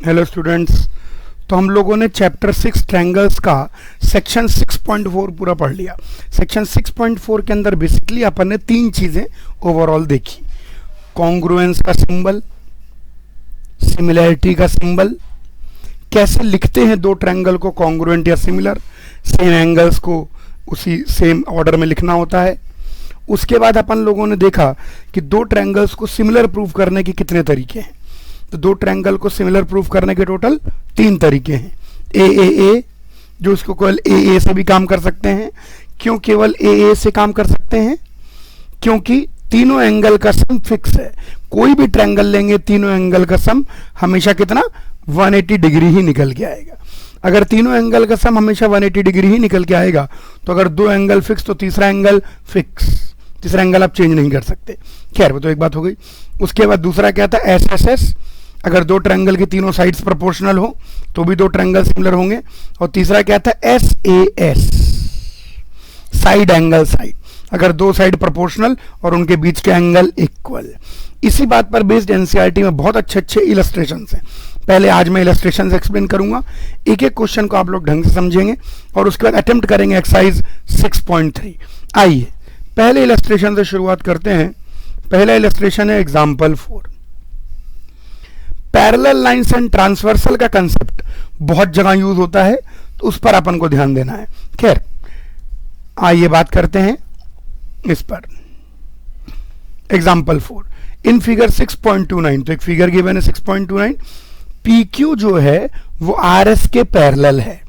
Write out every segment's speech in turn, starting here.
Hello students. तो हम लोगों ने चैप्टर 6 ट्रायंगल्स का सेक्शन 6.4 पूरा पढ़ लिया। सेक्शन 6.4 के अंदर बेसिकली अपन ने तीन चीज़ें ओवरऑल देखी। कॉन्ग्रुएंस का सिंबल, सिमिलैरिटी का सिंबल, कैसे लिखते हैं दो ट्रायंगल को कॉन्ग्रुएंट या सिमिलर, सेम एंगल्स को उसी सेम ऑर्डर में लिखना होता है। उसके बाद अपन लोगों ने देखा कि दो ट्रायंगल्स को सिमिलर प्रूव करने के कितने तरीके हैं। तो दो ट्रायंगल को सिमिलर प्रूफ करने के टोटल तीन तरीके हैं। ए जो उसको केवल ए से भी काम कर सकते हैं। क्यों केवल ए से काम कर सकते हैं? क्योंकि तीनों एंगल का सम फिक्स है। कोई भी ट्रायंगल लेंगे तीनों एंगल का सम हमेशा कितना 180 डिग्री ही निकल के आएगा। अगर तीनों एंगल का सम हमेशा 180 डिग्री ही निकल के आएगा तो अगर दो एंगल फिक्स तो तीसरा एंगल फिक्स, तीसरा एंगल आप चेंज नहीं कर सकते। खैर वो तो एक बात हो गई। उसके बाद दूसरा क्या था? एस। अगर दो ट्रायंगल की तीनों साइड्स प्रोपोर्शनल हो तो भी दो ट्रायंगल सिमिलर होंगे। और तीसरा क्या था? S, side angle side. अगर दो साइड प्रोपोर्शनल और उनके बीच के एंगल इक्वल। इसी बात पर बेस्ड एनसीईआरटी में बहुत अच्छे अच्छे इलस्ट्रेशंस हैं। पहले आज मैं इलस्ट्रेशंस एक्सप्लेन करूंगा, एक एक क्वेश्चन को आप लोग ढंग से समझेंगे और उसके बाद अटेम्प्ट करेंगे एक्सरसाइज 6.3। आइए पहले इलस्ट्रेशन से शुरुआत करते हैं। पहला इलस्ट्रेशन है example 4। Parallel lines and transversal का कंसेप्ट बहुत जगह यूज होता है तो उस पर अपन को ध्यान देना है। खैर आइए बात करते हैं इस पर। Example 4 in figure 6.29। तो एक फिगर गिवन है 6.29। PQ जो है वो RS के पैरेलल है।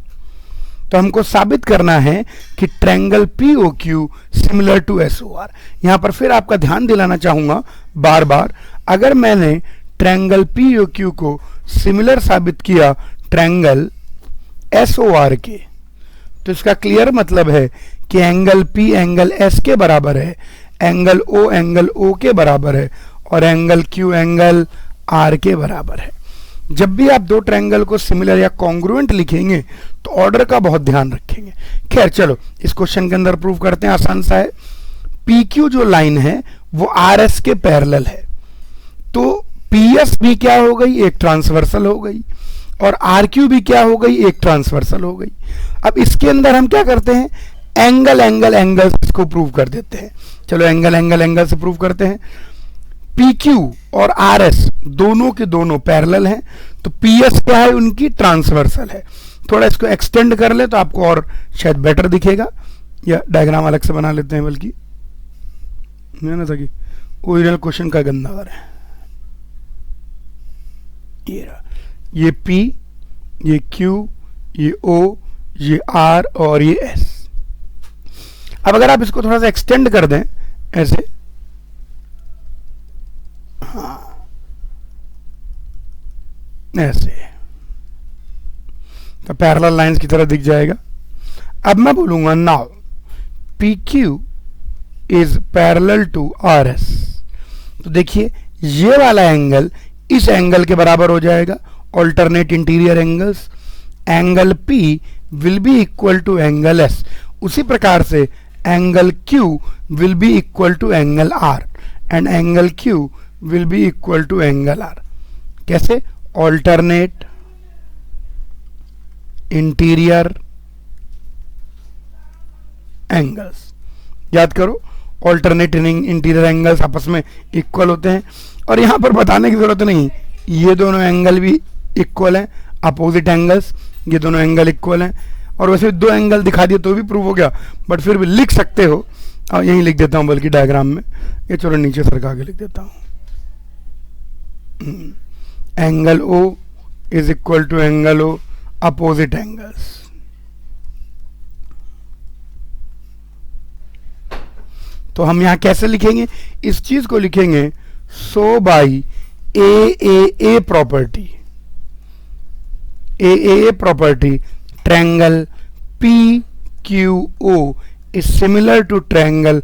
तो हमको साबित करना है कि triangle POQ similar to SOR। यहां पर फिर आपका ध्यान दिलाना चाहूंगा बार बार, अगर मैंने ट्रायंगल POQ को सिमिलर साबित किया ट्रायंगल SOR के तो इसका क्लियर मतलब है कि एंगल P एंगल S के बराबर है, एंगल O एंगल O के बराबर है और एंगल Q एंगल R के बराबर है। जब भी आप दो ट्रायंगल को सिमिलर या कॉन्ग्रुएंट लिखेंगे तो ऑर्डर का बहुत ध्यान रखेंगे। खैर चलो इस क्वेश्चन के अंदर प्रूव करते हैं। आसान सा है। PQ जो लाइन है वो RS के पैरेलल है तो PS भी क्या हो गई? एक ट्रांसवर्सल हो गई। और RQ भी क्या हो गई? एक ट्रांसवर्सल हो गई। अब इसके अंदर हम क्या करते हैं? एंगल को प्रूव कर देते हैं। चलो एंगल से प्रूव करते हैं। PQ और RS दोनों के दोनों पैरेलल हैं तो PS क्या है? उनकी ट्रांसवर्सल है। थोड़ा इसको एक्सटेंड कर ले तो आपको और शायद बेटर दिखेगा, या डायग्राम अलग से बना लेते हैं। बल्कि ना था कि ओरिजिनल क्वेश्चन का गंदा है। ये P, ये Q, ये O, ये R और ये S। अब अगर आप इसको थोड़ा सा एक्सटेंड कर दें ऐसे, हाँ ऐसे, तो पैरेलल लाइंस की तरह दिख जाएगा। अब मैं बोलूंगा now PQ is parallel to RS। तो देखिए ये वाला एंगल इस एंगल के बराबर हो जाएगा, alternate interior angles. Angle P will be equal to angle S। उसी प्रकार से angle Q will be equal to angle R and angle Q will be equal to angle R। कैसे? Alternate interior angles. याद करो alternate interior angles आपस में equal होते हैं। और यहां पर बताने की जरूरत नहीं, ये दोनों एंगल भी इक्वल हैं, अपोजिट एंगल्स। ये दोनों एंगल इक्वल हैं और वैसे दो एंगल दिखा दिए तो भी प्रूव हो गया, बट फिर भी लिख सकते हो। और यहीं लिख देता हूं बल्कि डायग्राम में, ये चलो नीचे सरका के लिख देता हूं। Angle O is equal to angle O opposite angles. तो हम यहां कैसे लिखेंगे इस चीज को? लिखेंगे so by A property. A property triangle PQO is similar to triangle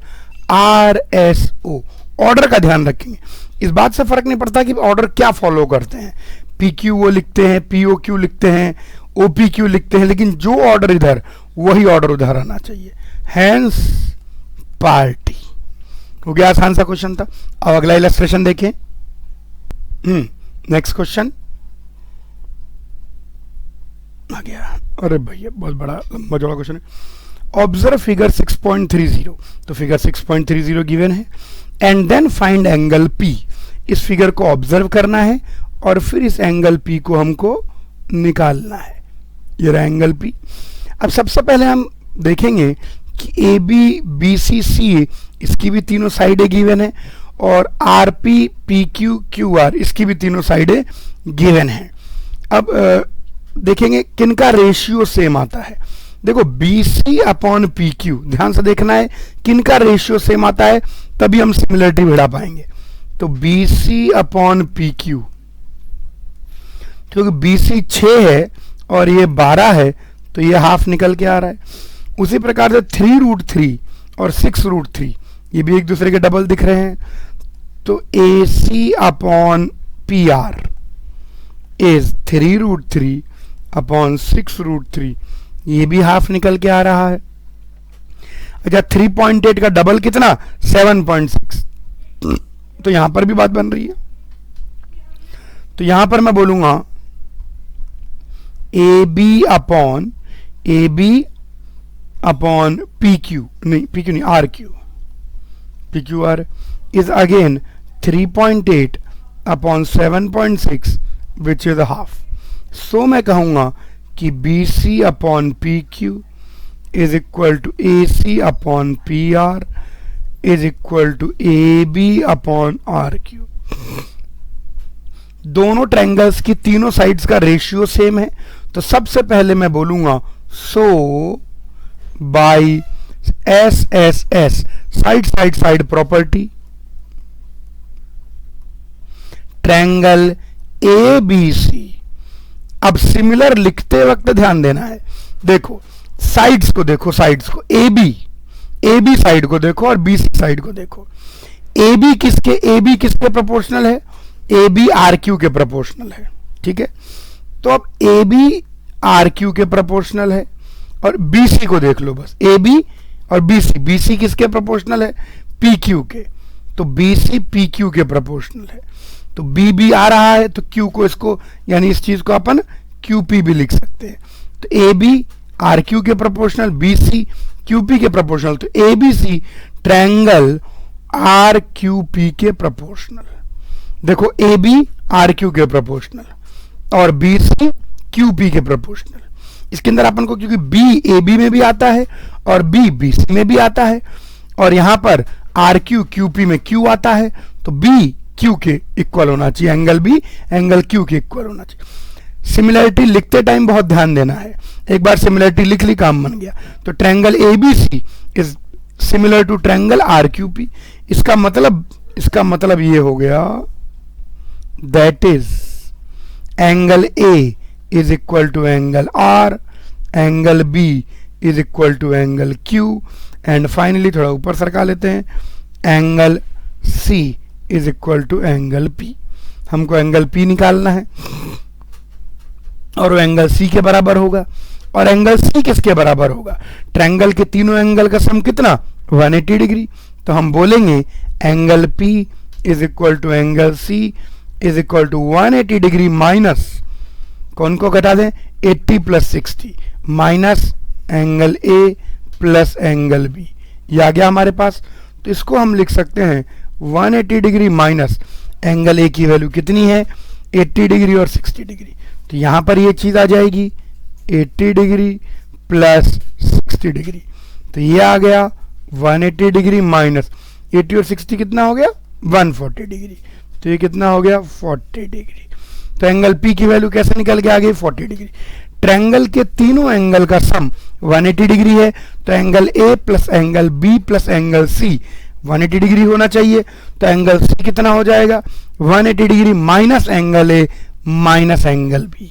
RSO। Order का ध्यान रखेंगे। इस बात से फर्क नहीं पड़ता कि ऑर्डर क्या फॉलो करते हैं। PQO लिखते हैं, POQ लिखते हैं, OPQ लिखते हैं, लेकिन जो ऑर्डर इधर वही ऑर्डर उधर आना चाहिए। हैंस पार्टी हो गया। आसान सा क्वेश्चन था। अब अगला इलस्ट्रेशन देखें। नेक्स्ट क्वेश्चन अरे भैया बहुत बड़ा लंबा चौड़ा क्वेश्चन है। ऑब्जर्व फिगर 6.30, तो फिगर 6.30 गिवन है, and then find angle P. इस फिगर को ऑब्जर्व करना है और फिर इस एंगल पी को हमको निकालना है। ये रहा एंगल पी। अब सबसे पहले हम देखेंगे कि ए बी बी सी सी इसकी भी तीनों साइडें गिवन है, और R P P Q Q R इसकी भी तीनों साइडें गिवन है। अब देखेंगे किनका रेशियो सेम आता है। देखो B C upon P Q, ध्यान से देखना है किनका रेशियो सेम आता है, तभी हम सिमिलरिटी बढ़ा पाएंगे। तो B C upon P Q, क्योंकि बी सी 6 है और ये 12 है, तो ये हाफ निकल के आ रहा है। उसी प्रकार से 3√3 और 6√3 ये भी एक दूसरे के डबल दिख रहे हैं, तो A C upon P R is 3√3 upon 6√3, ये भी हाफ निकल के आ रहा है। अच्छा 3.8 का डबल कितना, 7.6, तो यहां पर भी बात बन रही है। तो यहां पर मैं बोलूंगा A B upon P Q, नहीं पी क्यू नहीं R Q, P Q R is again 3.8 upon 7.6 which is half. So मैं कहूंगा कि B C upon P Q is equal to A C upon P R is equal to A B upon R Q. दोनों triangles की तीनों sides का ratio same है, तो सबसे पहले मैं बोलूंगा so by S S S side property, triangle A B C. अब सिमिलर लिखते वक्त ध्यान देना है, देखो साइड्स को देखो, साइड्स को ए बी साइड को देखो और बी सी साइड को देखो। ए बी किसके प्रोपोर्शनल है, ए बी आर क्यू के प्रोपोर्शनल है, ठीक है। तो अब ए बी आर क्यू के प्रोपोर्शनल है, और बी सी को देख लो बस, ए बी और बी सी किसके प्रोपोर्शनल है, पी क्यू के, तो बी सी पी क्यू के प्रोपोर्शनल है। तो बी बी आ रहा है, तो क्यू को इसको यानी इस चीज को अपन क्यू पी भी लिख सकते हैं। तो ए बी आर क्यू के proportional, B C Q P के प्रोपोर्शनल, तो A B C triangle R Q P के प्रोपोर्शनल। देखो ए बी आर क्यू के प्रोपोर्शनल और बी सी क्यू पी के प्रोपोर्शनल। इसके अंदर अपन को, क्योंकि बी ए बी में भी आता है और बी बी सी में भी आता है, और यहां पर आर क्यू क्यू पी में क्यू आता है, तो बी क्यू के इक्वल होना चाहिए, एंगल बी एंगल क्यू के इक्वल होना चाहिए। सिमिलरिटी लिखते टाइम बहुत ध्यान देना है, एक बार सिमिलरिटी लिख ली काम बन गया। तो triangle A B C is similar to triangle R Q P. इसका मतलब ये हो गया, that is angle A is equal to angle R, angle B is equal to angle Q, and finally थोड़ा ऊपर सरका लेते हैं, angle C is equal to angle P. हमको एंगल पी निकालना है और वो एंगल सी के बराबर होगा, और एंगल सी किसके बराबर होगा, ट्रायंगल के तीनों एंगल का सम कितना, 180 डिग्री। तो हम बोलेंगे angle P is equal to angle C is equal to 180 degree minus, कौन को घटा दें, 80 plus 60 minus angle A plus angle B. ये आ गया हमारे पास। तो इसको हम लिख सकते हैं 180 डिग्री माइनस एंगल ए की वैल्यू कितनी है, 80 डिग्री और 60 डिग्री। तो यहां पर ये चीज आ जाएगी 80 डिग्री प्लस 60 डिग्री। तो ये आ गया 180 डिग्री माइनस 80 और 60 कितना हो गया, 140 डिग्री। तो ये कितना हो गया, 40 डिग्री। तो एंगल पी की वैल्यू कैसे निकल के आ गई, 40 डिग्री। ट्रायंगल के तीनों एंगल का सम 180 डिग्री है, तो angle A plus angle B plus angle C 180 degree होना चाहिए। तो एंगल सी कितना हो जाएगा, 180 degree minus angle A minus angle B.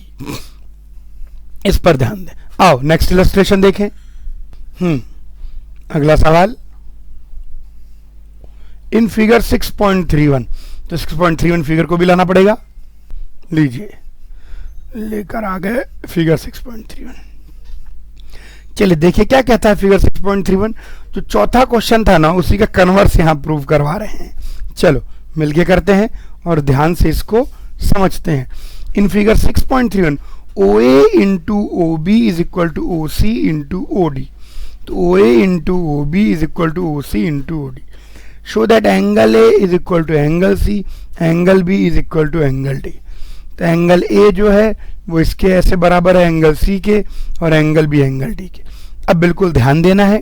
इस पर ध्यान दें। आओ नेक्स्ट इलस्ट्रेशन देखें। अगला सवाल, इन फिगर 6.31, तो 6.31 फिगर को भी लाना पड़ेगा, लीजिए लेकर आ गए फिगर 6.31। चलिए देखिए क्या कहता है फिगर 6.31। जो चौथा क्वेश्चन था ना, उसी का कन्वर्स यहां प्रूव करवा रहे हैं। चलो मिलके करते हैं और ध्यान से इसको समझते हैं। In figure 6.31 O A into O B is equal to O C into O D. तो O A into O B is equal to O C into O D. Show that angle A is equal to angle C, angle B is equal to angle D. तो angle A जो है वो इसके ऐसे बराबर है angle C के, और एंगल बी एंगल डी के। अब बिल्कुल ध्यान देना है।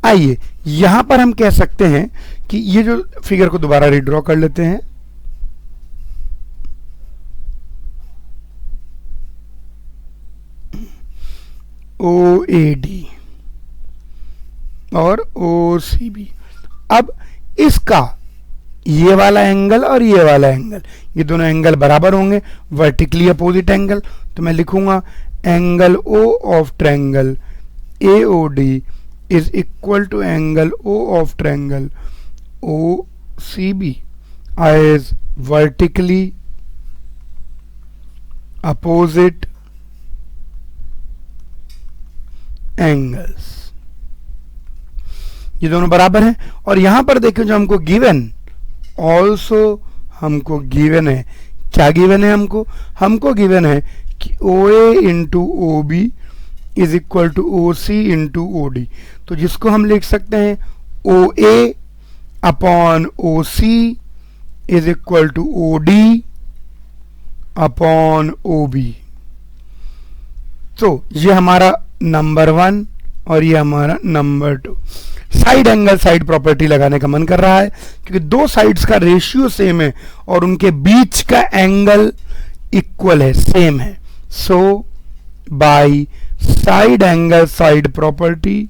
आइए यहां पर हम कह सकते हैं कि ये जो फिगर को दोबारा रिड्रॉ कर लेते हैं। ओ ए डी और ओ सी बी। अब इसका ये वाला एंगल और ये वाला एंगल, ये दोनों एंगल बराबर होंगे, वर्टिकली अपोजिट एंगल। तो मैं लिखूंगा angle O of triangle A O D is equal to angle O of triangle O C B as vertically opposite angles. ये दोनों बराबर हैं। और यहां पर देखो जो हमको गिवन, ऑल्सो हमको गिवन है, क्या गिवन है हमको गिवन है कि O A into O B is equal to O C into O D. तो जिसको हम लिख सकते हैं O A upon O C is equal to O D upon O B. तो ये हमारा नंबर 1 और ये हमारा number 2। Side angle side property लगाने का मन कर रहा है क्योंकि दो साइड्स का रेशियो सेम है और उनके बीच का एंगल इक्वल है, सेम है। So by side angle side property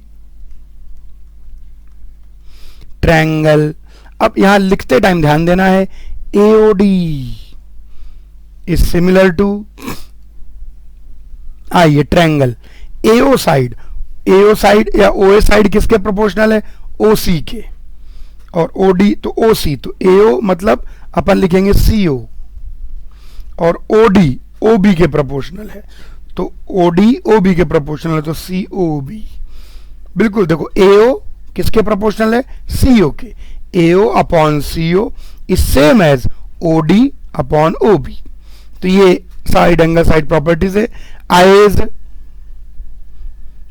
triangle, अब यहां लिखते टाइम ध्यान देना है, एओडी इज सिमिलर टू, आइए ट्रायंगल एओ साइड या ओए साइड किसके प्रोपोर्शनल है, ओसी के, और ओडी तो ओसी, तो एओ मतलब अपन लिखेंगे सीओ, और ओडी ओबी के प्रोपोर्शनल है, तो ओडी ओबी के प्रोपोर्शनल है, तो सीओबी। बिल्कुल देखो एओ किसके प्रोपोर्शनल है, सीओ के, AO upon CO is same as OD upon OB. तो ये साइड एंगल साइड प्रॉपर्टीज है। As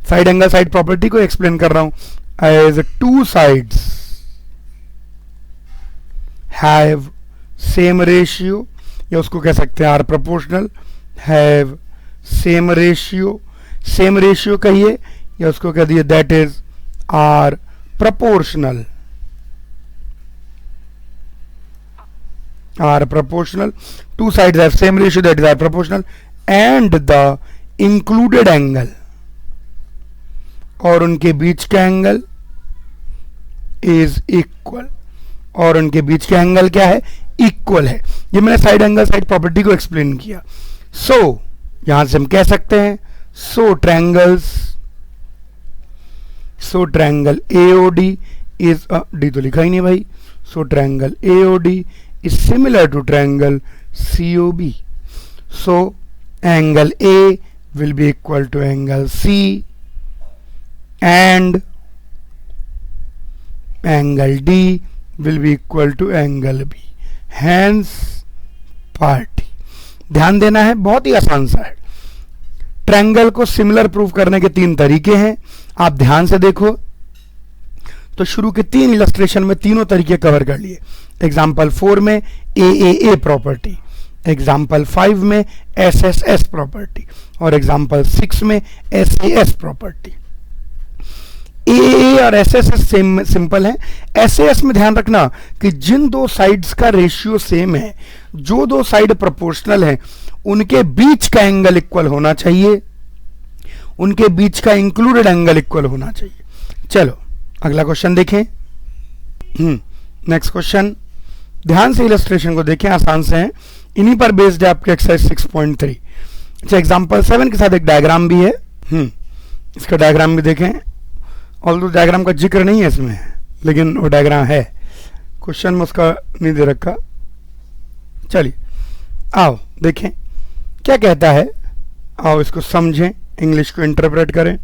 side angle side property को एक्सप्लेन कर रहा हूं, as two sides have same ratio, या उसको कह सकते हैं are proportional, have same ratio, same ratio कहिए या उसको कह दिए that is are proportional, are proportional, two sides have same ratio, that is are proportional, and the included angle, और उनके बीच का एंगल is equal, और उनके बीच का एंगल क्या है, इक्वल है। ये मैंने साइड एंगल साइड प्रॉपर्टी को एक्सप्लेन किया। सो यहां से हम कह सकते हैं so triangle AOD is, D तो लिखा ही नहीं भाई, so triangle AOD is similar to triangle COB। So angle A will be equal to angle C and angle D will be equal to angle B, hence party. ध्यान देना है, बहुत ही आसान सा है। ट्रायंगल को सिमिलर प्रूव करने के 3 तरीके हैं, आप ध्यान से देखो। तो शुरू के 3 इलस्ट्रेशन में तीनों तरीके कवर कर लिए। एग्जाम्पल 4 में AAA प्रॉपर्टी, एग्जाम्पल 5 में SSS प्रॉपर्टी, और एग्जाम्पल 6 में SAS प्रॉपर्टी। AAA और SSS सेम सिंपल है। SAS में ध्यान रखना कि जिन दो साइड्स का रेशियो सेम है, जो दो साइड प्रोपोर्शनल है, उनके बीच का एंगल इक्वल होना चाहिए, उनके बीच का इंक्लूडेड एंगल इक्वल होना चाहिए। चलो अगला क्वेश्चन देखें। नेक्स्ट क्वेश्चन, ध्यान से इलस्ट्रेशन को देखें, आसान से हैं, इन्हीं पर बेस्ड है आपके एक्सरसाइज 6.3। अच्छा, एग्जांपल 7 के साथ एक डायग्राम भी है, इसका डायग्राम भी देखें। ऑल्दो डायग्राम का जिक्र नहीं है इसमें, लेकिन वो डायग्राम है, क्वेश्चन में उसका नहीं दे रखा। चलिए आओ देखें क्या कहता है, आओ इसको समझें, इंग्लिश को इंटरप्रेट करें।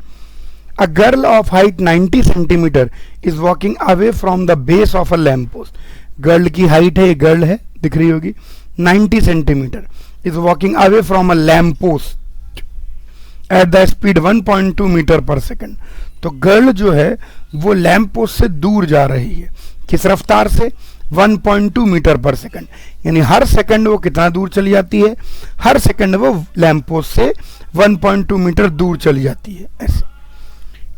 A girl of height 90 centimetre is walking away from the base of a lamp post. Girl की हाइट है, गर्ल है, दिख रही होगी, 90 centimetre, is walking away from a lamp post. At the speed 1.2 metre per second. तो girl जो है वो लैंप पोस्ट से दूर जा रही है, किस रफ्तार से? 1.2 मीटर पर सेकंड। यानी हर सेकंड वो कितना दूर चली जाती है? हर सेकंड वो लैंप पोस्ट से 1.2 मीटर दूर चली जाती है। ऐसे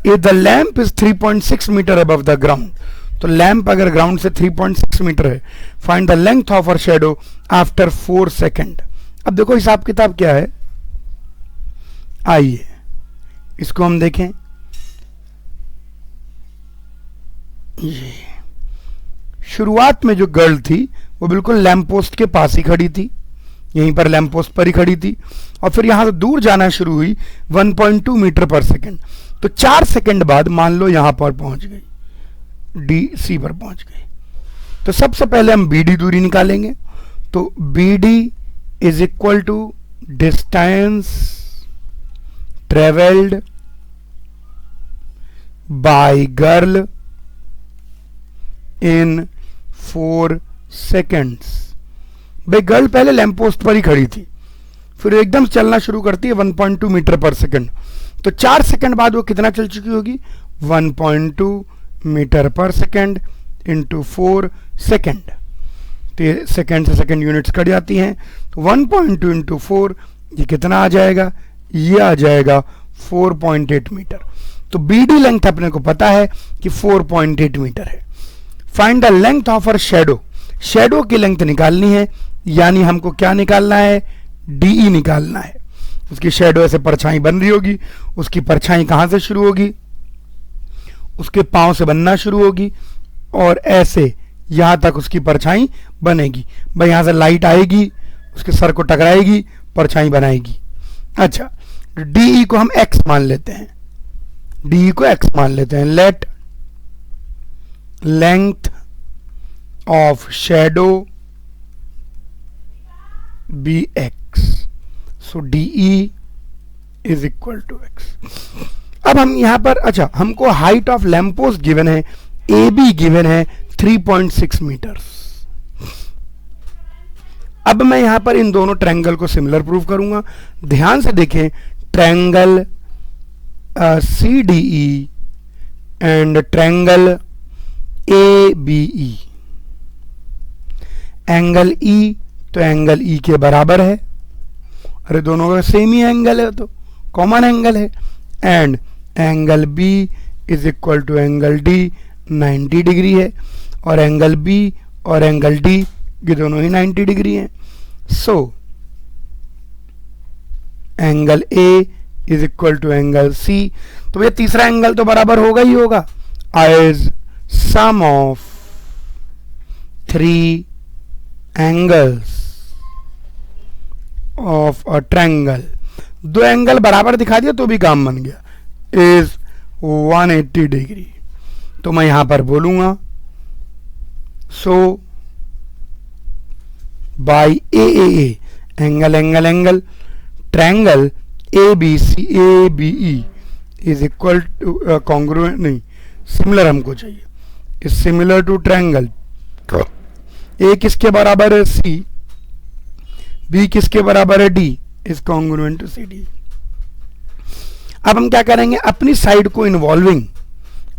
if the lamp is 3.6 metre above the ground, तो लैंप अगर ग्राउंड से 3.6 मीटर है, find the length of her shadow after 4 second. अब देखो हिसाब किताब क्या है, आइए इसको हम देखें। ये शुरुआत में जो गर्ल थी वो बिल्कुल लैंप पोस्ट के पास ही खड़ी थी, यहीं पर लैंप पोस्ट पर ही खड़ी थी, और फिर यहां से दूर जाना शुरू हुई 1.2 मीटर पर सेकंड। तो 4 सेकंड बाद मान लो यहां पर पहुंच गई, डी सी पर पहुंच गई। तो सबसे पहले हम BD दूरी निकालेंगे। तो BD is equal to distance travelled by girl in 4 seconds. भाई गर्ल पहले लैंप पोस्ट पर ही खड़ी थी, फिर एकदम चलना शुरू करती है 1.2 मीटर पर सेकंड। तो 4 सेकंड बाद वो कितना चल चुकी होगी? 1.2 metre per second into 4 second. तो सेकंड से सेकंड यूनिट्स कट जाती हैं, तो 1.2 इंटू 4 ये कितना आ जाएगा? ये आ जाएगा 4.8 मीटर। तो BD लेंथ अपने को पता है कि 4.8 मीटर है। Find the length of her shadow, shadow की लेंथ निकालनी है, यानी हमको क्या निकालना है? DE निकालना है। उसकी शैडो ऐसे परछाई बन रही होगी, उसकी परछाई कहां से शुरू होगी? उसके पांव से बनना शुरू होगी और ऐसे यहां तक उसकी परछाई बनेगी। भाई यहां से लाइट आएगी, उसके सर को टकराएगी, परछाई बनाएगी। अच्छा, DE को हम x मान लेते हैं, DE को x मान लेते हैं। Let length of shadow be x, so DE is equal to x। अब हम यहां पर, अच्छा हमको height of lamp post given है, AB गिवन है 3.6 मीटर्स। अब मैं यहां पर इन दोनों ट्रायंगल को सिमिलर प्रूव करूंगा। ध्यान से देखें, triangle CDE and triangle ABE। Angle E तो एंगल E के बराबर है, अरे दोनों का सेम ही एंगल है, तो कॉमन एंगल है। And angle B is equal to angle D 90 degree है, और एंगल B और एंगल D ये दोनों ही 90 डिग्री हैं। So angle A is equal to angle C। तो ये तीसरा एंगल तो बराबर होगा ही होगा, as sum of 3 angles of a triangle. दो एंगल बराबर दिखा दिया तो भी काम बन गया, इज 180 डिग्री। तो मैं यहां पर बोलूंगा so by AAA angle angle angle triangle ABE is equal to congruent, नहीं सिमिलर हमको चाहिए, is similar to triangle A किसके बराबर है? C। B किसके बराबर है? D is congruent to CD। अब हम क्या करेंगे? अपनी साइड को इन्वॉल्विंग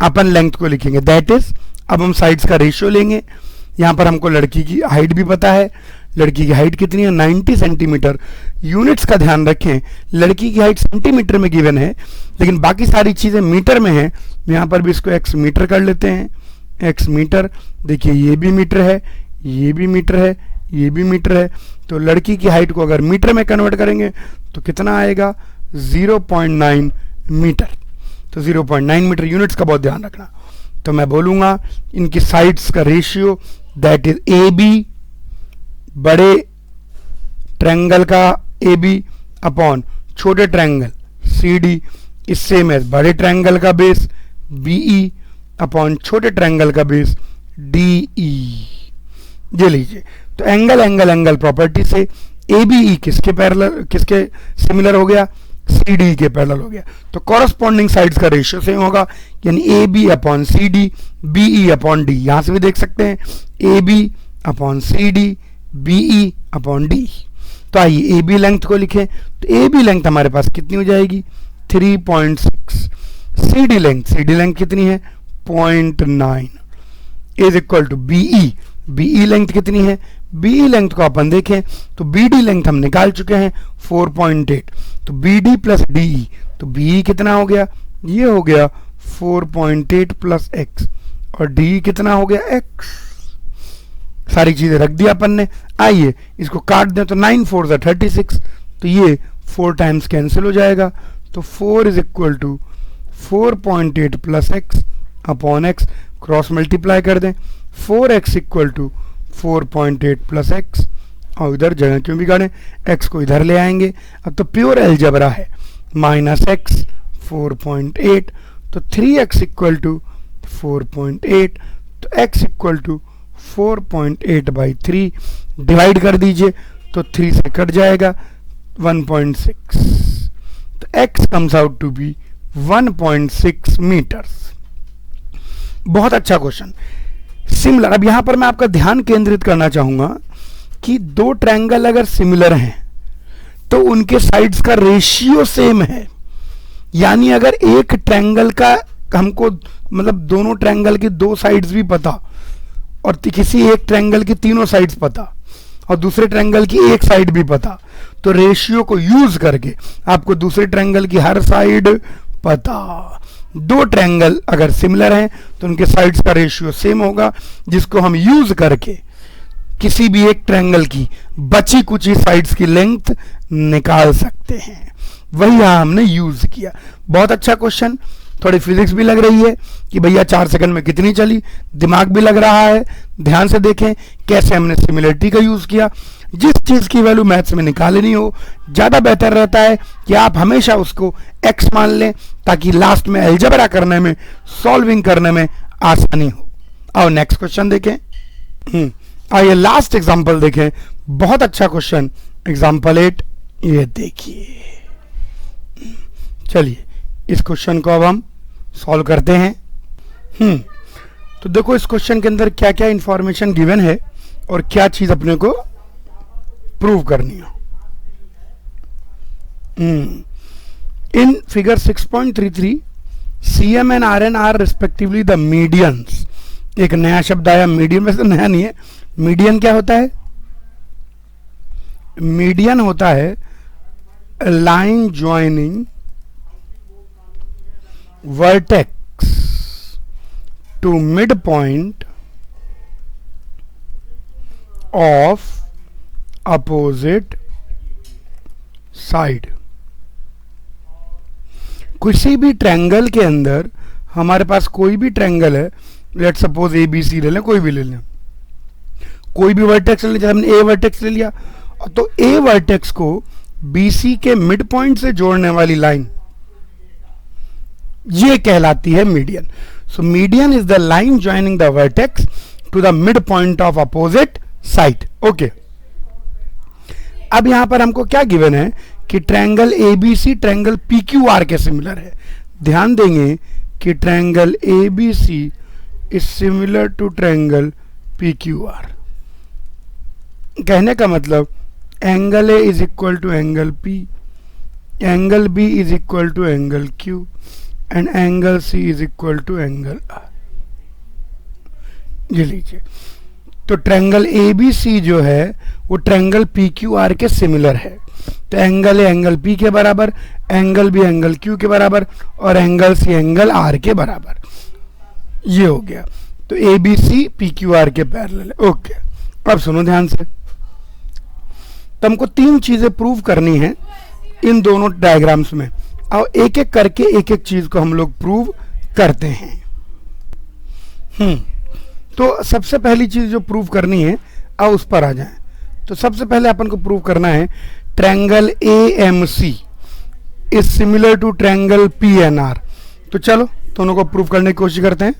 अपन लेंथ को लिखेंगे, दैट इज अब हम साइड्स का रेशियो लेंगे। यहां पर हमको लड़की की हाइट भी पता है, लड़की की हाइट कितनी है? 90 सेंटीमीटर। यूनिट्स का ध्यान रखें, लड़की की हाइट सेंटीमीटर में गिवन है, लेकिन बाकी सारी चीजें मीटर में हैं। यहां पर भी इसको x मीटर कर लेते हैं, x मीटर। देखिए ये भी मीटर है, ये भी मीटर है, ये भी मीटर है। तो लड़की की हाइट को अगर मीटर में कन्वर्ट करेंगे तो कितना आएगा? 0.9 मीटर। तो 0.9 मीटर, यूनिट्स का बहुत ध्यान रखना। तो मैं बोलूंगा इनकी साइड्स का रेशियो दैट इज AB, बड़े ट्रायंगल का AB अपॉन छोटे triangle CD is same as बड़े ट्रायंगल का बेस BE अपॉन छोटे ट्रायंगल का बेस DE। ये लीजिए, तो एंगल एंगल एंगल प्रॉपर्टी से ABE किसके पैरेलल, किसके सिमिलर हो गया? CD के पैरेलल हो गया। तो कॉरस्पॉन्डिंग साइड्स का रेशियो सेम होगा, यानी AB upon CD BE upon D। यहां से भी देख सकते हैं AB upon CD BE upon D। तो आइए AB लेंथ को लिखें। तो AB लेंथ हमारे पास कितनी हो जाएगी? 3.6। CD लेंथ कितनी है 0.9 is equal to BE length कितनी है, BE लेंथ को अपन देखें तो BD लेंथ हम निकाल चुके हैं 4.8, तो BD प्लस DE, तो BE कितना हो गया, ये हो गया 4.8 प्लस x, और DE कितना हो गया x। सारी चीजें रख दिया अपन ने। आइए इसको काट दें तो 9 4 ज़ा 36, तो ये 4 टाइम्स कैंसिल हो जाएगा, तो 4 is equal to 4.8 plus x upon x, cross multiply कर दें, 4x equal to 4.8 plus x, और इधर जगह क्यों बिगाड़ें, x को इधर ले आएंगे। अब तो प्योर अलजेब्रा है, माइनस x 4.8, तो 3x इक्वल टू 4.8, तो x equal to 4.8 by 3, divide कर दीजिए तो 3 से कट जाएगा 1.6, तो x comes out to be 1.6 metres. बहुत अच्छा क्वेश्चन। सिमिलर, अब यहां पर मैं आपका ध्यान केंद्रित करना चाहूंगा कि दो ट्रायंगल अगर सिमिलर हैं तो उनके साइड्स का रेशियो सेम है। यानी अगर एक ट्रायंगल का हमको मतलब दोनों ट्रायंगल की दो साइड्स भी पता और किसी एक ट्रायंगल की तीनों साइड्स पता और दूसरे ट्रायंगल की एक साइड भी पता, तो रेशियो को यूज करके आपको दूसरे ट्रायंगल की हर साइड पता। दो ट्रायंगल अगर सिमिलर हैं तो उनके साइड्स का रेशियो सेम होगा, जिसको हम यूज करके किसी भी एक ट्रायंगल की बची कुची साइड्स की लेंथ निकाल सकते हैं। वही यहां हमने यूज किया। बहुत अच्छा क्वेश्चन। थोड़ी फिजिक्स भी लग रही है कि भैया 4 सेकंड में कितनी चली, दिमाग भी लग रहा है। ध्यान से देखें कैसे हमने सिमिलरिटी का यूज किया। जिस चीज की वैल्यू मैथ्स में निकालनी हो, ज्यादा बेहतर रहता है कि आप हमेशा उसको x मान लें, ताकि लास्ट में अलजेब्रा करने में, सॉल्विंग करने में आसानी हो। और नेक्स्ट क्वेश्चन देखें। आइए लास्ट एग्जांपल देखें। बहुत अच्छा क्वेश्चन, एग्जांपल 8। ये देखिए, चलिए इस क्वेश्चन को अब हम सॉल्व करते हैं। तो देखो इस क्वेश्चन के अंदर क्या क्या इंफॉर्मेशन गिवन है और क्या चीज अपने को प्रूव करनी है। In figure 6.33 CM and RN are respectively the medians. एक नया शब्द आया, मीडियन। वैसे नया नहीं है। मीडियन क्या होता है? मीडियन होता है line joining vertex to midpoint of opposite side। किसी भी ट्रायंगल के अंदर, हमारे पास कोई भी ट्रायंगल है, लेट सपोज ABC ले लें, कोई भी ले लें, कोई भी वर्टेक्स ले लें। जैसे हमने A वर्टेक्स ले लिया, तो A वर्टेक्स को BC के मिड पॉइंट से जोड़ने वाली लाइन ये कहलाती है median. So median is the line joining the vertex to the mid point of opposite side. Okay, अब यहां पर हमको क्या गिवन है कि ट्रायंगल ABC ट्रायंगल PQR के सिमिलर है। ध्यान देंगे कि triangle ABC is similar to triangle PQR। कहने का मतलब angle A is equal to angle P, angle B is equal to angle Q and angle C is equal to angle R। ये लीजिए, तो ट्रायंगल ABC जो है वो triangle PQR के सिमिलर है। तो एंगल A एंगल P के बराबर, एंगल B एंगल Q के बराबर और एंगल C एंगल R के बराबर। ये हो गया। तो ABC PQR के पैरेलल है। ओके, अब सुनो ध्यान से। तो हमको 3 चीजें प्रूव करनी है इन दोनों डायग्राम्स में, और एक एक करके एक एक चीज को हम लोग प्रूव करते हैं। तो सबसे पहली चीज जो प्रूव करनी है, अब उस पर आ जाएं। तो सबसे पहले अपन को प्रूव करना है triangle AMC is similar to triangle PNR। तो चलो दोनों को प्रूव करने की कोशिश करते हैं।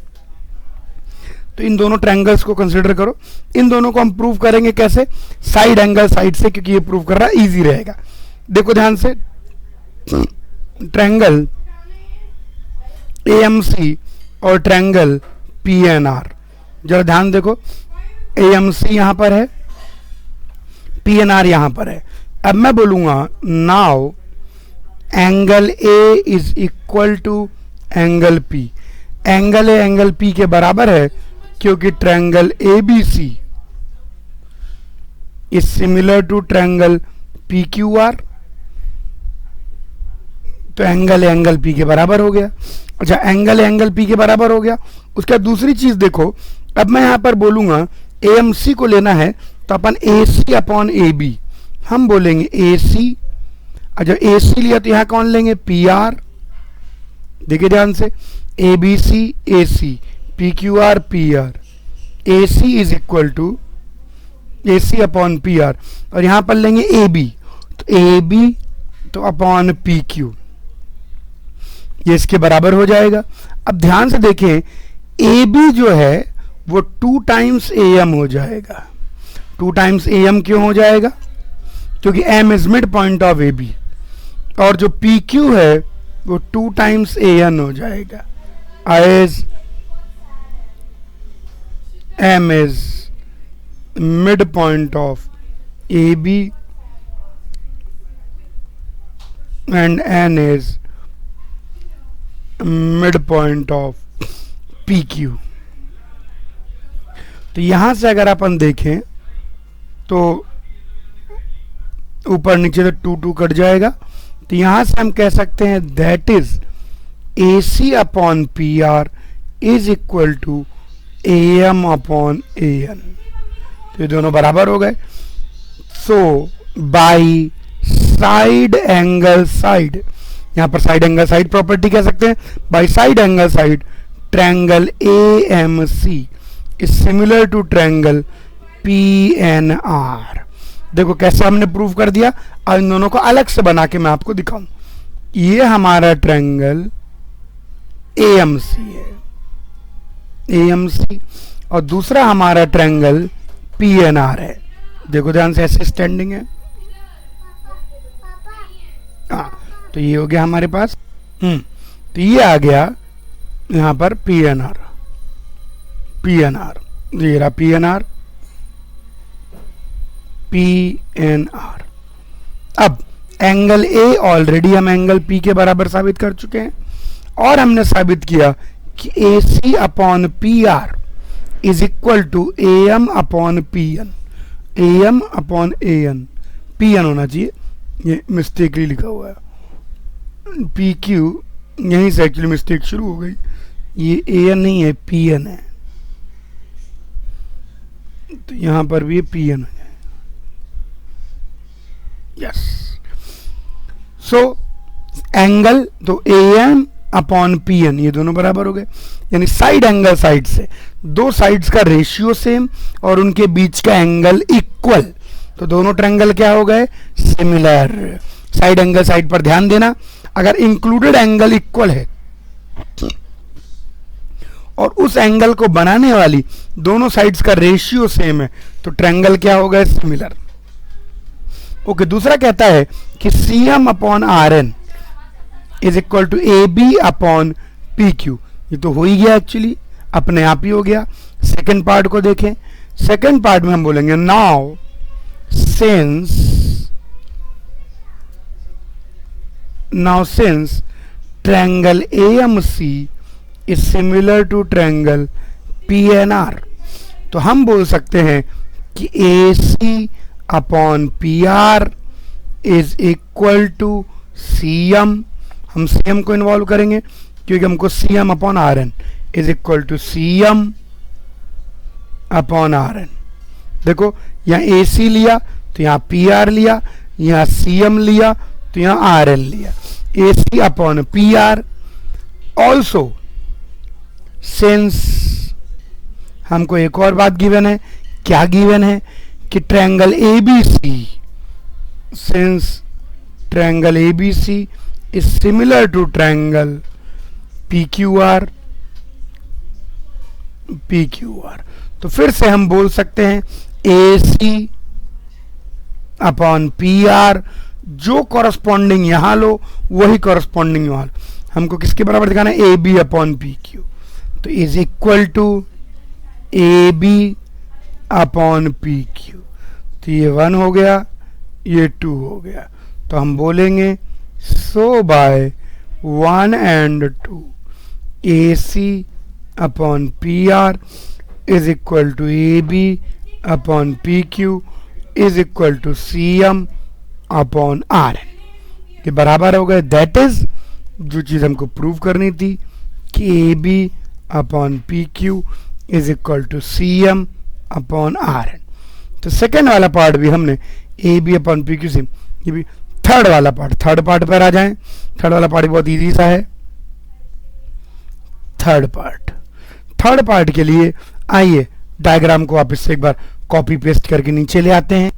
तो इन दोनों ट्रायंगल्स को कंसीडर करो। इन दोनों को हम प्रूव करेंगे कैसे? साइड एंगल साइड से, क्योंकि ये प्रूव करना इजी रहेगा। देखो ध्यान से, ट्रायंगल AMC और ट्रायंगल PNR, जरा ध्यान देखो। AMC यहां पर है, PNR यहां पर है। अब मैं बोलूंगा now angle A is equal to angle P. Angle A angle P के बराबर है क्योंकि triangle A B C is similar to triangle P Q R, तो एंगल ए एंगल पी के बराबर हो गया। अच्छा, एंगल ए एंगल पी के बराबर हो गया। उसका दूसरी चीज देखो, अब मैं यहां पर बोलूंगा ए एम सी को लेना है तो अपन ए सी अपॉन ए बी हम बोलेंगे ए सी। जब ए सी लिया तो यहां कौन लेंगे, पी आर। देखिए ध्यान से, A B C A C, P Q R P R, A C is equal to A C upon P R. और यहां पर लेंगे ए बी, तो ए बी तो अपॉन पी क्यू, ये इसके बराबर हो जाएगा। अब ध्यान से देखें, ए बी जो है वो 2 टाइम्स ए एम हो जाएगा। 2 टाइम्स ए एम क्यों हो जाएगा, क्योंकि M is mid point of A B. और जो पी क्यू है वो 2 टाइम्स ए एन हो जाएगा, as M is mid point of A B and N is mid point of P Q. तो यहां से अगर अपन देखें तो ऊपर नीचे तो 2 कट जाएगा, तो यहां से हम कह सकते हैं that is A C upon P R is equal to A M upon A N. तो ये दोनों बराबर हो गए। So by side angle side, यहां पर साइड एंगल साइड प्रॉपर्टी कह सकते हैं, by side angle side triangle A M C is similar to triangle P N R. देखो कैसे हमने प्रूव कर दिया। अब इन दोनों को अलग से बना के मैं आपको दिखाऊं। ये हमारा ट्रायंगल एएमसी है, एएमसी, और दूसरा हमारा ट्रायंगल पीएनआर है। देखो ध्यान से, ऐसे स्टैंडिंग है। हाँ, तो ये हो गया हमारे पास। तो ये आ गया यहां पर पीएनआर, पीएनआर, ये रहा पीएनआर, पीएनआर। अब एंगल ए ऑलरेडी हम एंगल पी के बराबर साबित कर चुके हैं, और हमने साबित किया कि A C upon P R is equal to A M upon P N, A M upon A N, P N होना चाहिए, ये मिस्टेकली लिखा हुआ है, पी क्यू यहीं से एक्चुअली मिस्टेक शुरू हो गई, ये ए एन नहीं है, पी एन है, तो यहां पर भी ये पी एन हो जाए। यस, सो एंगल तो A M upon P N, ये दोनों बराबर हो गए। यानी साइड एंगल साइड से, दो साइड्स का रेशियो सेम और उनके बीच का एंगल इक्वल, तो दोनों ट्रायंगल क्या हो गए, सिमिलर। साइड एंगल साइड पर ध्यान देना, अगर इंक्लूडेड एंगल इक्वल है और उस एंगल को बनाने वाली दोनों साइड्स का रेशियो सेम है तो ट्रायंगल क्या हो गए, सिमिलर। ओके, दूसरा कहता है कि C M upon R N is equal to A B upon P Q. ये तो हो ही गया, एक्चुअली अपने आप ही हो गया। सेकेंड पार्ट को देखें, सेकेंड पार्ट में हम बोलेंगे now since triangle AMC is similar to triangle PNR, तो हम बोल सकते हैं कि AC upon PR is equal to CM। हम CM को इन्वॉल्व करेंगे क्योंकि हमको CM upon RN is equal to CM upon RN। देखो यहाँ AC लिया तो यहाँ PR लिया, यहाँ CM लिया तो यहाँ RN लिया, AC upon PR। Also since हमको एक और बात गिवन है, क्या गिवन है कि triangle ABC, since triangle ABC is similar to triangle PQR, तो फिर से हम बोल सकते हैं AC अपॉन PR, जो कॉरस्पॉन्डिंग यहां लो वही कॉरस्पॉन्डिंग वहां लो। हमको किसके बराबर दिखाना है, AB अपॉन PQ, तो is equal to AB upon PQ। तो ये 1 हो गया, ये 2 हो गया, तो हम बोलेंगे So by 1 and 2 AC upon PR is equal to AB upon PQ is equal to CM upon RN, ये बराबर हो गए। दैट इज जो चीज हमको प्रूव करनी थी कि AB upon PQ is equal to CM upon RN। तो सेकेंड वाला पार्ट भी हमने AB अपॉन PQ से, ये भी थर्ड वाला पार्ट, थर्ड पार्ट पर आ जाएं। थर्ड वाला पार्ट बहुत इजी सा है। थर्ड पार्ट के लिए आइए डायग्राम को वापस से एक बार कॉपी पेस्ट करके नीचे ले आते हैं।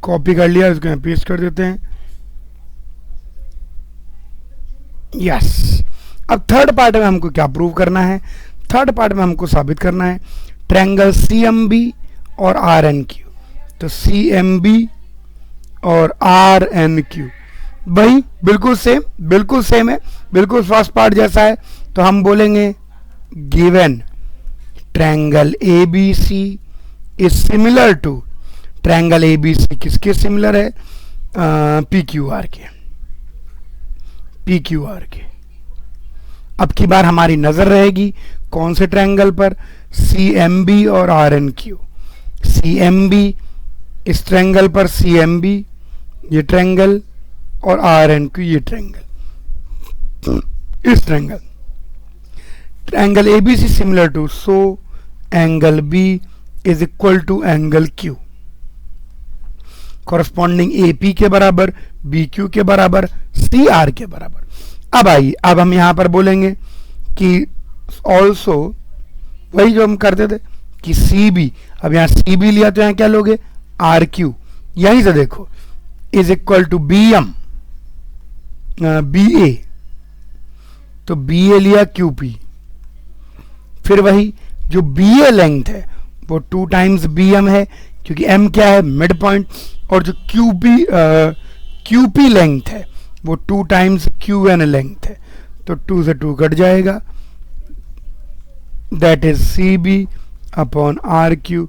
कॉपी कर लिया, इसको यहाँ पेस्ट कर देते हैं। यस, अब थर्ड पार्ट में हमको क्या प्रूव करना है? थर्ड पार्ट में हमको साबित करना है ट्रायंगल CMB और RNQ। तो CMB और RNQ भाई बिल्कुल सेम है, बिल्कुल फर्स्ट पार्ट जैसा है। तो हम बोलेंगे given triangle ABC is similar to, triangle ABC किसके सिमिलर है? PQR के। अब की बार हमारी नजर रहेगी कौन से ट्रायंगल पर? CMB और RNQ। CMB इस ट्रायंगल पर, CMB ये ट्रायंगल और RNQ ये ट्रायंगल, इस triangle. Triangle ABC similar to, so angle B is equal to angle Q, corresponding AP के बराबर, BQ के बराबर, CR के बराबर। अब आइए, अब हम यहां पर बोलेंगे कि ऑल्सो वही जो हम करते थे कि CB, अब यहां CB लिया तो यहां क्या लोगे? RQ। यहीं से देखो is equal to BM BA, तो BA लिया QP, फिर वही जो BA लेंथ है वो 2 टाइम्स BM है, क्योंकि M क्या है? Mid point. और जो QP लेंथ है वो 2 टाइम्स QN लेंथ है, तो 2 से 2 कट जाएगा। That is CB upon RQ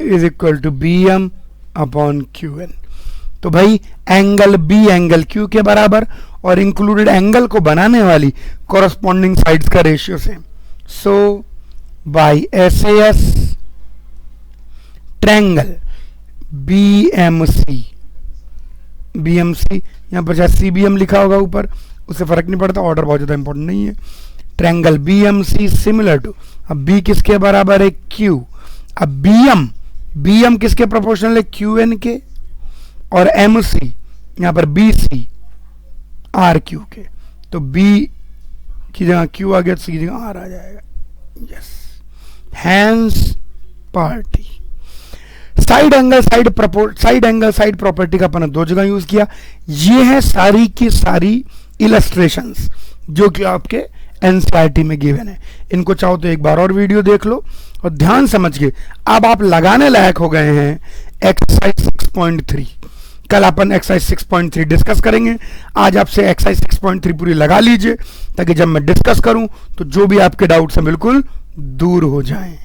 is equal to BM upon QN। तो भाई एंगल B एंगल Q के बराबर और इंक्लूडेड एंगल को बनाने वाली कॉरस्पॉन्डिंग साइड्स का रेशियो सेम। सो बाय SAS ट्रायंगल BMC यहां पर चाहे CBM लिखा होगा ऊपर, उससे फर्क नहीं पड़ता, ऑर्डर बहुत ज्यादा इंपॉर्टेंट नहीं है। ट्रायंगल BMC सिमिलर टू, अब B किसके बराबर है? Q। अब BM किसके प्रोपोर्शनल है? QN के। और MC यहां पर BC RQ के, तो B की जगह Q आ गया तो C की जगह R आ जाएगा। Yes, hence party. Side angle side property का अपन 2 जगह यूज किया। ये है सारी की सारी इलस्ट्रेशंस जो कि आपके एनसीईआरटी में गिवन है। इनको चाहो तो एक बार और वीडियो देख लो और ध्यान समझ के अब आप लगाने लायक हो गए हैं एक्सरसाइज 6.3। कल अपन एक्सरसाइज 6.3 डिस्कस करेंगे। आज आपसे एक्सरसाइज 6.3 पूरी लगा लीजिए ताकि जब मैं डिस्कस करूं तो जो भी आपके डाउट्स हैं बिल्कुल दूर हो जाएं।